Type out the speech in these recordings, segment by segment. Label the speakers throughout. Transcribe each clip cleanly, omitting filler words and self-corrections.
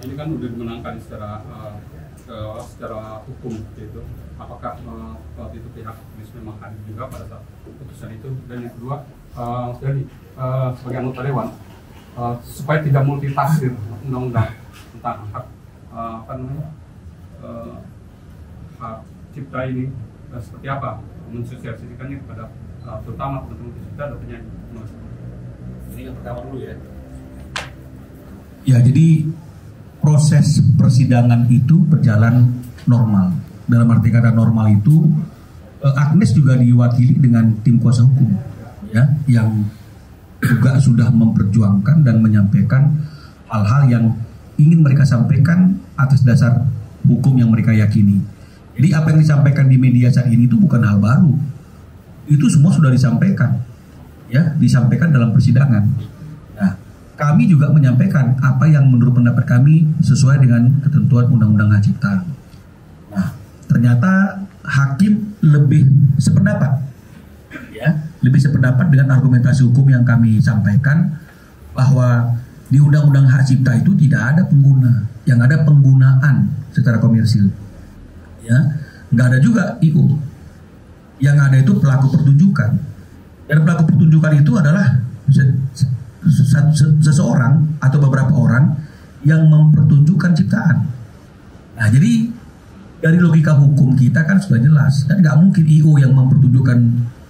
Speaker 1: ini kan udah dimenangkan secara hukum gitu. Apakah waktu itu pihak polis memang hadir juga pada saat putusan itu? Dan yang kedua, sebagai anggota dewan, supaya tidak multitafsir undang-undang tentang hak hak cipta ini, seperti apa mensosialisasikannya kepada terutama teman-teman cipta dan penyanyi. Ini yang pertama dulu ya.
Speaker 2: Ya, jadi proses persidangan itu berjalan normal. Dalam arti kata normal itu, Agnes juga diwakili dengan tim kuasa hukum, ya, yang juga sudah memperjuangkan dan menyampaikan hal-hal yang ingin mereka sampaikan atas dasar hukum yang mereka yakini. Jadi apa yang disampaikan di media saat ini itu bukan hal baru. Itu semua sudah disampaikan, ya, disampaikan dalam persidangan. Nah, kami juga menyampaikan apa yang menurut pendapat kami sesuai dengan ketentuan Undang-Undang Hak Cipta. Nah, ternyata hakim lebih sependapat, ya, lebih sependapat dengan argumentasi hukum yang kami sampaikan, bahwa di Undang-Undang Hak Cipta itu tidak ada pengguna, yang ada penggunaan secara komersil, ya, nggak ada juga IO, yang ada itu pelaku pertunjukan, dan pelaku pertunjukan itu adalah seseorang atau beberapa orang yang mempertunjukkan ciptaan. Nah, jadi dari logika hukum kita kan sudah jelas, kan nggak mungkin IO yang mempertunjukkan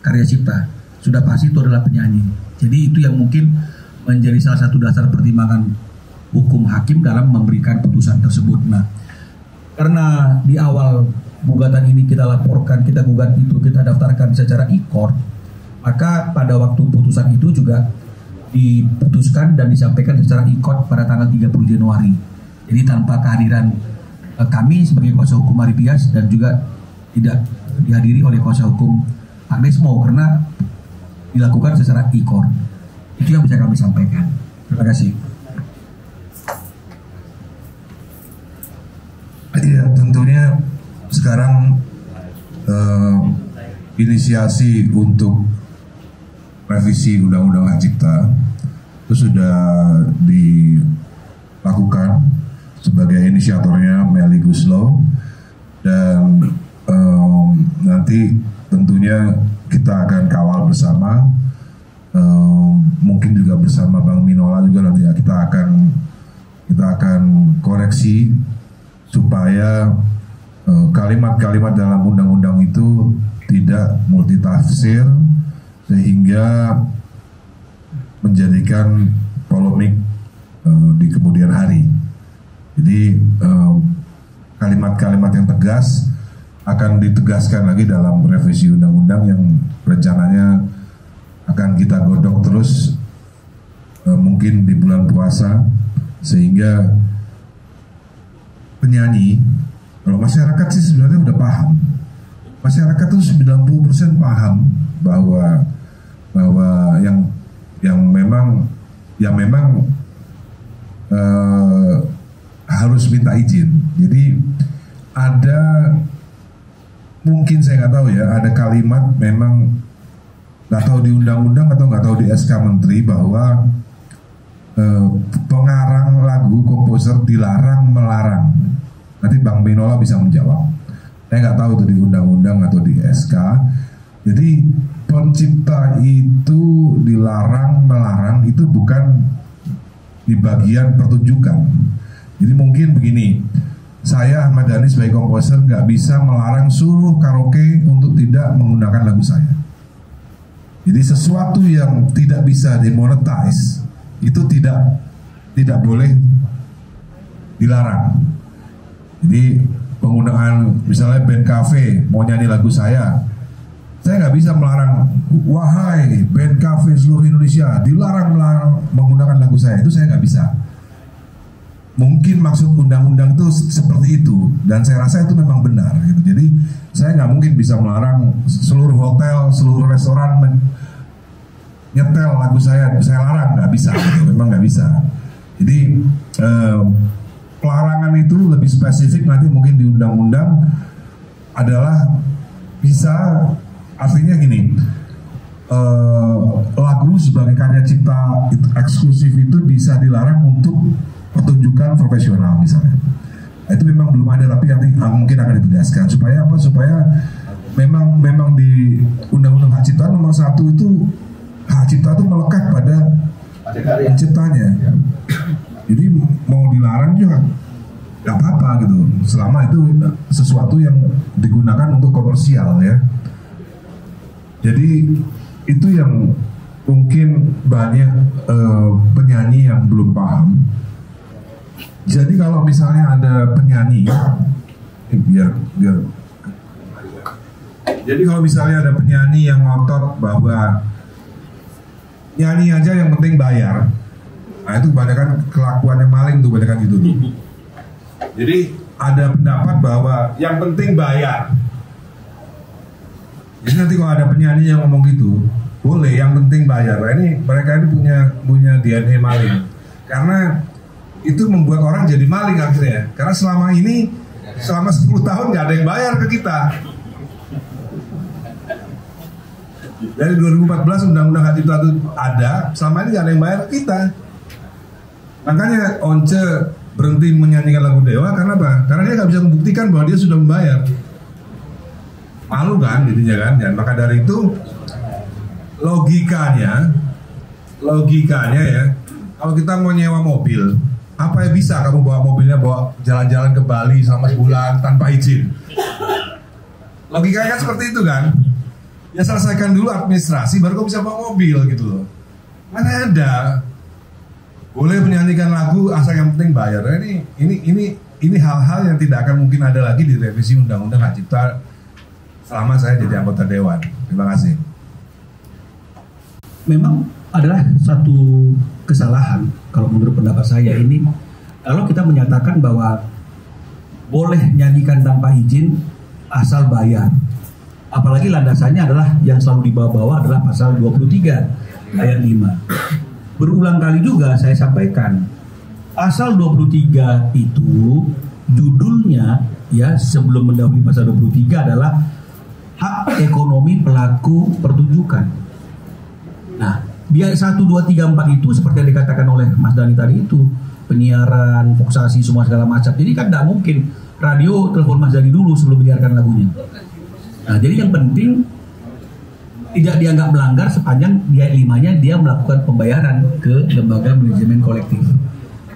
Speaker 2: karya cipta, sudah pasti itu adalah penyanyi. Jadi itu yang mungkin menjadi salah satu dasar pertimbangan hukum hakim dalam memberikan putusan tersebut. Nah, karena di awal gugatan ini kita laporkan, kita gugat itu, kita daftarkan secara e-court, maka pada waktu putusan itu juga diputuskan dan disampaikan secara e-court pada tanggal 30 Januari. Jadi tanpa kehadiran kami sebagai kuasa hukum Ari Pias, dan juga tidak dihadiri oleh kuasa hukum Agnes Mo, karena dilakukan secara e-court. Itu yang bisa kami sampaikan. Terima kasih.
Speaker 3: Ya, tentunya sekarang inisiasi untuk revisi Undang-Undang Hak Cipta itu sudah dilakukan, sebagai inisiatornya Melly Guslow, dan nanti tentunya kita akan kawal bersama, mungkin juga bersama Bang Minola juga nanti ya, kita akan koreksi supaya kalimat-kalimat dalam undang-undang itu tidak multitafsir sehingga menjadikan polemik di kemudian hari. Jadi kalimat-kalimat yang tegas akan ditegaskan lagi dalam revisi undang-undang yang rencananya akan kita godok terus, mungkin di bulan puasa, sehingga penyanyi, kalau masyarakat sih sebenarnya udah paham, masyarakat tuh 90% paham bahwa yang memang harus minta izin. Jadi ada, mungkin saya nggak tahu ya, ada kalimat memang nggak tahu di undang-undang atau nggak tahu di SK Menteri bahwa pengarang lagu, komposer dilarang melarang. Nanti Bang Minola bisa menjawab. Saya nggak tahu itu di undang-undang atau di SK. Jadi pencipta itu dilarang melarang itu bukan di bagian pertunjukan. Jadi mungkin begini, saya Ahmad Dhani sebagai komposer nggak bisa melarang seluruh karaoke untuk tidak menggunakan lagu saya. Jadi sesuatu yang tidak bisa dimonetize itu tidak boleh dilarang. Jadi penggunaan misalnya band cafe mau nyanyi lagu saya nggak bisa melarang, wahai band cafe seluruh Indonesia dilarang menggunakan lagu saya. Itu saya nggak bisa. Mungkin maksud undang-undang itu seperti itu, dan saya rasa itu memang benar gitu. Jadi saya nggak mungkin bisa melarang seluruh hotel, seluruh restoran nyetel lagu saya larang, nggak bisa gitu. Memang nggak bisa. Jadi pelarangan itu lebih spesifik nanti mungkin di undang-undang adalah bisa, artinya gini, lagu sebagai karya cipta eksklusif itu bisa dilarang untuk pertunjukan profesional misalnya. Itu memang belum ada, tapi nanti mungkin akan ditegaskan supaya apa? Supaya memang di Undang-Undang Hak Cipta nomor 1 itu hak cipta itu melekat pada penciptanya. Jadi mau dilarang juga nggak apa-apa gitu, selama itu sesuatu yang digunakan untuk komersial ya. Jadi itu yang mungkin banyak penyanyi yang belum paham. Jadi kalau misalnya ada penyanyi, jadi kalau misalnya ada penyanyi yang ngotot bahwa nyanyi aja yang penting bayar, nah itu kebanyakan kelakuannya maling tuh, kebanyakan gitu tuh. Jadi ada pendapat bahwa yang penting bayar. Jadi nanti kalau ada penyanyi yang ngomong gitu, boleh, yang penting bayar. Nah, ini mereka ini punya DNA maling. Karena itu membuat orang jadi maling akhirnya. Karena selama 10 tahun nggak ada yang bayar ke kita. Dari 2014 Undang-Undang Hak Cipta itu ada, selama ini nggak ada yang bayar ke kita. Makanya Once berhenti menyanyikan lagu Dewa karena apa? Karena dia nggak bisa membuktikan bahwa dia sudah membayar. Malu kan, jadinya kan. Dan maka dari itu logikanya ya, kalau kita mau nyewa mobil, apa yang bisa kamu bawa mobilnya bawa jalan-jalan ke Bali selama sebulan tanpa izin? Logikanya kan seperti itu kan? Ya selesaikan dulu administrasi, baru kamu bisa bawa mobil gitu loh. Mana ada? Boleh menyanyikan lagu asal yang penting bayar. Nah, ini hal-hal yang tidak akan mungkin ada lagi di revisi Undang-Undang Hak Cipta selama saya jadi anggota Dewan. Terima kasih.
Speaker 2: Memang adalah satu kesalahan kalau menurut pendapat saya ini, kalau kita menyatakan bahwa boleh nyanyikan tanpa izin asal bayar. Apalagi landasannya adalah yang selalu dibawa-bawa adalah pasal 23 ayat 5. Berulang kali juga saya sampaikan, pasal 23 itu judulnya ya sebelum mendahului pasal 23 adalah hak ekonomi pelaku pertunjukan. Nah, biar 1, 2, 3, 4 itu seperti yang dikatakan oleh Mas Dhani tadi itu, penyiaran, voksasi, semua segala macam. Jadi kan tidak mungkin radio telepon Mas Dhani dulu sebelum menyiarkan lagunya. Nah, jadi yang penting tidak dianggap melanggar sepanjang dia 5-nya dia melakukan pembayaran ke lembaga manajemen kolektif.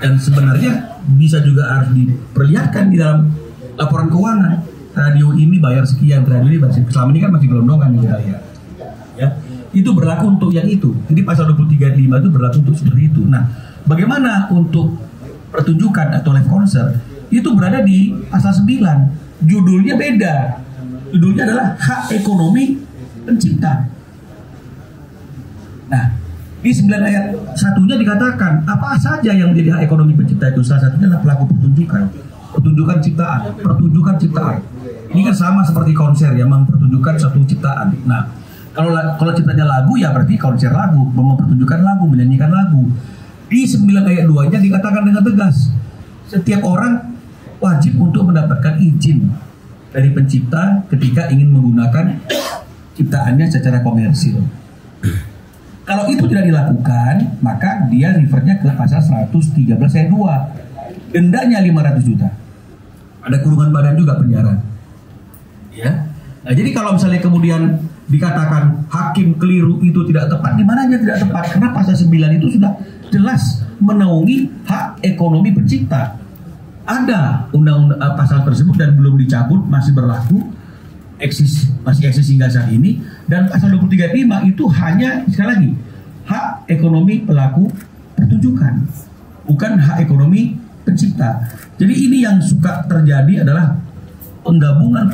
Speaker 2: Dan sebenarnya bisa juga harus diperlihatkan di dalam laporan keuangan. Radio ini bayar sekian, radio ini bayar sekian. Selama ini kan masih gelondongan kita lihat. Ya, itu berlaku untuk yang itu. Jadi pasal 23 ayat 5 itu berlaku untuk seperti itu. Nah, bagaimana untuk pertunjukan atau live concert? Itu berada di pasal 9. Judulnya beda. Judulnya adalah hak ekonomi pencipta. Nah, di 9 ayat 1-nya dikatakan apa saja yang menjadi hak ekonomi pencipta itu. Salah satunya adalah pelaku pertunjukan ciptaan. Ini kan sama seperti konser ya, mempertunjukkan suatu ciptaan. Nah, kalau ciptanya lagu ya berarti konser lagu, mempertunjukkan lagu, menyanyikan lagu. Di 9 ayat 2-nya dikatakan dengan tegas, setiap orang wajib untuk mendapatkan izin dari pencipta ketika ingin menggunakan ciptaannya secara komersil. Kalau itu tidak dilakukan, maka dia refernya ke pasal 113 ayat 2. Dendanya 500 juta. Ada kurungan badan juga penjara. Ya. Nah, jadi kalau misalnya kemudian dikatakan hakim keliru itu tidak tepat, di mananya tidak tepat? Karena pasal 9 itu sudah jelas menaungi hak ekonomi pencipta. Ada undang-undang pasal tersebut dan belum dicabut, masih berlaku, masih eksis hingga saat ini. Dan pasal 23.5 itu hanya sekali lagi hak ekonomi pelaku pertunjukan, bukan hak ekonomi pencipta. Jadi ini yang suka terjadi adalah penggabungan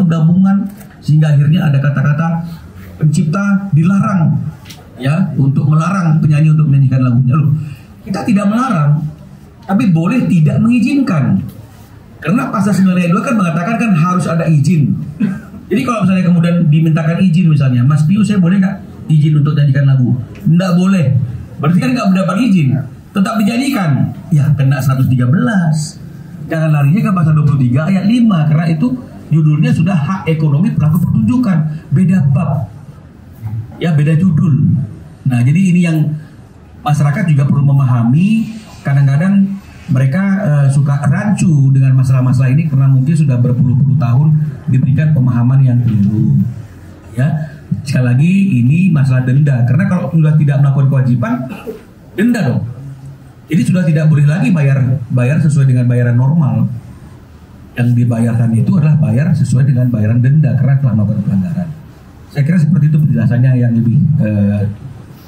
Speaker 2: sehingga akhirnya ada kata-kata pencipta dilarang ya untuk melarang penyanyi untuk menyanyikan lagunya. Loh, kita tidak melarang, tapi boleh tidak mengizinkan. Karena pasal 9 ayat 2 kan mengatakan kan harus ada izin. Jadi kalau misalnya kemudian dimintakan izin misalnya, Mas Piu saya boleh nggak izin untuk nyanyikan lagu? Nggak boleh. Berarti kan nggak mendapat izin. Tetap dinyanyikan. Ya kena 113. Jangan larinya ke pasal 23 ayat 5. Karena itu judulnya sudah hak ekonomi pelaku pertunjukan. Beda bab. Ya beda judul. Nah jadi ini yang masyarakat juga perlu memahami. Kadang-kadang mereka suka rancu dengan masalah-masalah ini karena mungkin sudah berpuluh-puluh tahun diberikan pemahaman yang keliru. Ya, sekali lagi ini masalah denda, karena kalau sudah tidak melakukan kewajiban, denda dong. Jadi sudah tidak boleh lagi bayar sesuai dengan bayaran normal. Yang dibayarkan itu adalah bayar sesuai dengan bayaran denda karena telah melakukan pelanggaran. Saya kira seperti itu penjelasannya yang lebih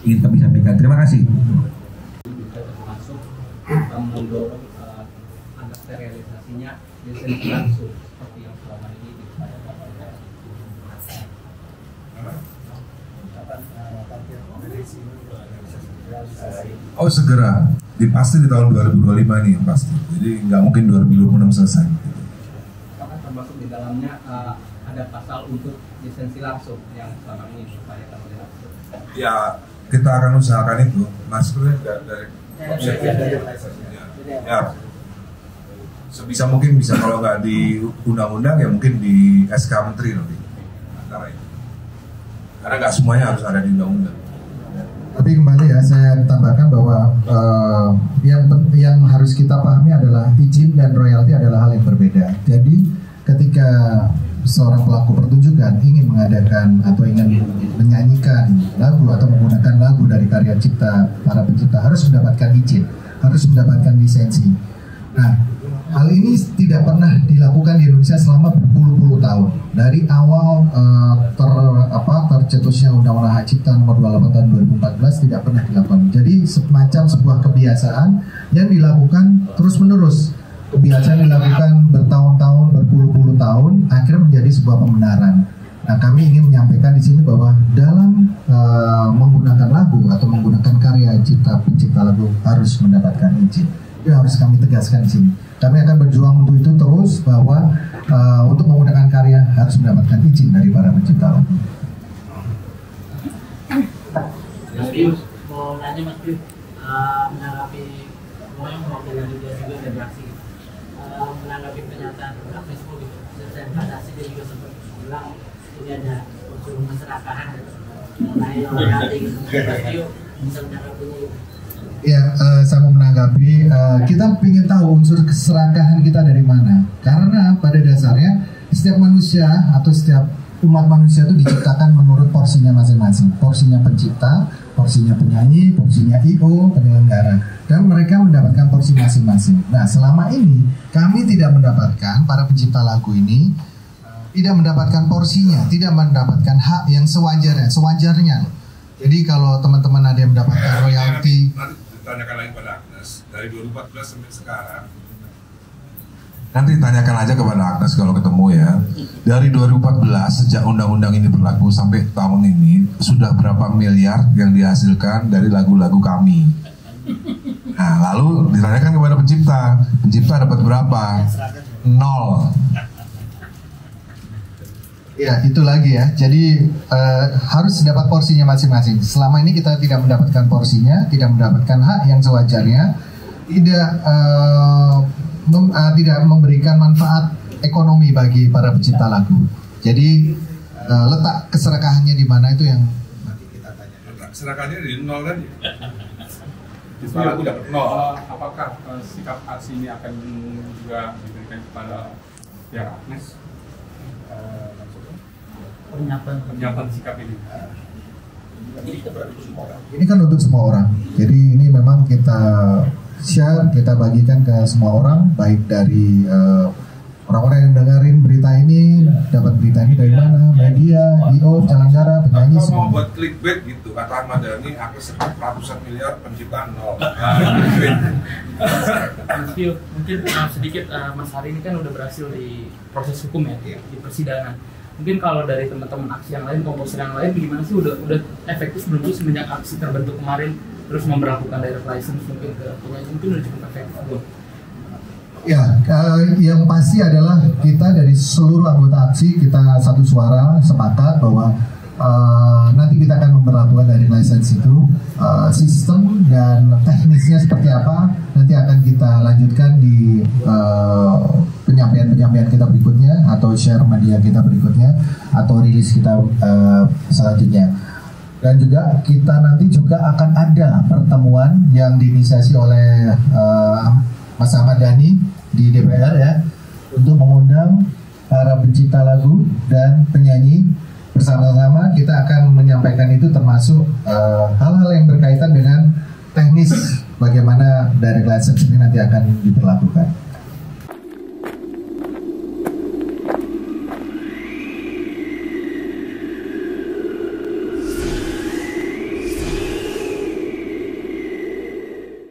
Speaker 2: ingin kami sampaikan. Terima kasih.
Speaker 4: Termasuk mendorong agar realisasinya desentralisasi langsung seperti yang selama ini diupayakan oleh
Speaker 3: Oh segera, pasti di tahun 2025 nih pasti. Jadi nggak mungkin 2026 selesai.
Speaker 4: Karena termasuk di dalamnya ada pasal untuk lisensi langsung yang selama ini diupayakan oleh langsung.
Speaker 3: Ya kita akan usahakan itu. Maksudnya dari ya sebisa mungkin bisa, kalau nggak di undang-undang ya mungkin di SK Menteri nanti antara itu. Karena nggak semuanya harus ada di undang-undang.
Speaker 5: Tapi kembali ya, saya tambahkan bahwa yang harus kita pahami adalah izin dan royalti adalah hal yang berbeda. Jadi ketika seorang pelaku pertunjukan ingin mengadakan atau ingin menyanyikan lagu atau menggunakan lagu dari karya cipta para pencipta, harus mendapatkan izin, harus mendapatkan lisensi. Nah, hal ini tidak pernah dilakukan di Indonesia selama berpuluh-puluh tahun. Dari awal tercetusnya Undang-Undang Hak Cipta Nomor 28 Tahun 2014 tidak pernah dilakukan. Jadi semacam sebuah kebiasaan yang dilakukan terus-menerus. Kebiasaan dilakukan bertahun-tahun, berpuluh-puluh tahun, akhirnya menjadi sebuah pembenaran. Nah, kami ingin menyampaikan di sini bahwa dalam menggunakan lagu atau menggunakan karya pencipta lagu harus mendapatkan izin. Itu harus kami tegaskan di sini. Kami akan berjuang untuk itu terus, bahwa untuk menggunakan karya harus mendapatkan izin dari para pencipta lagu.
Speaker 6: Mas Pius, mau nanya Mas Pius, menanggapi yang mewakili juga ada beraksi, menanggapi pernyataan Facebook gitu, dan fantasi dia juga sempat bilang ini ada unsur masyarakahan mengenai royalti gitu. Mas Pius bisa menanggapinya gitu.
Speaker 5: Ya, saya mau menanggapi, kita ingin tahu unsur keserakahan kita dari mana. Karena pada dasarnya setiap manusia atau setiap umat manusia itu diciptakan menurut porsinya masing-masing. Porsinya pencipta, porsinya penyanyi, porsinya I.O, penyelenggara. Dan mereka mendapatkan porsi masing-masing. Nah, selama ini kami tidak mendapatkan, para pencipta lagu ini tidak mendapatkan porsinya, tidak mendapatkan hak yang sewajarnya. Jadi kalau teman-teman ada yang mendapatkan royalti,
Speaker 3: Tanyakan lagi pada Agnes dari 2014 sampai sekarang. Nanti tanyakan aja kepada Agnes kalau ketemu ya. Dari 2014 sejak undang-undang ini berlaku sampai tahun ini sudah berapa miliar yang dihasilkan dari lagu-lagu kami. Nah, lalu ditanyakan kepada pencipta dapat berapa? 0.
Speaker 5: ya itu lagi ya. Jadi harus dapat porsinya masing-masing. Selama ini kita tidak mendapatkan porsinya, tidak mendapatkan hak yang sewajarnya, tidak memberikan manfaat ekonomi bagi para pencipta lagu. Jadi letak keserakahannya di mana itu yang nanti kita tanya.
Speaker 3: Letak keserakahannya di 0 kan?
Speaker 1: Justru
Speaker 3: aku dapat 0.
Speaker 1: Apakah sikap aksi ini akan juga diberikan kepada pihak Agnes? Pernyataan sikap ini.
Speaker 5: Ini kan untuk semua orang. Jadi ini memang kita share, kita bagikan ke semua orang, baik dari orang-orang yang dengerin berita ini, dapat berita ini dari mana, media, I.O, penyelenggara, penyanyi,
Speaker 3: semua.
Speaker 5: semua.
Speaker 3: Mau buat clickbait gitu, kata Ahmad Dhani, aku ratusan miliar penciptaan 0.
Speaker 6: Mas Pio, mungkin sedikit Mas Hari ini kan udah berhasil di proses hukum ya, di persidangan. Mungkin kalau dari teman-teman aksi yang lain, komposer yang lain, gimana sih udah efektif belum sih semenjak aksi terbentuk kemarin, terus memberlakukan direct license mungkin ke penyanyi, mungkin udah cukup efektif belum?
Speaker 5: Ya, yang pasti adalah kita dari seluruh anggota aksi, kita satu suara sepakat bahwa nanti kita akan memperlakukan dari license itu, sistem dan teknisnya seperti apa nanti akan kita lanjutkan di penyampaian kita berikutnya, atau share media kita berikutnya, atau rilis kita selanjutnya. Dan juga kita nanti juga akan ada pertemuan yang diinisiasi oleh Mas Ahmad Dhani di DPR ya, untuk mengundang para pencipta lagu dan penyanyi. Bersama-sama kita akan menyampaikan itu, termasuk hal-hal yang berkaitan dengan teknis bagaimana direct license ini nanti akan diberlakukan.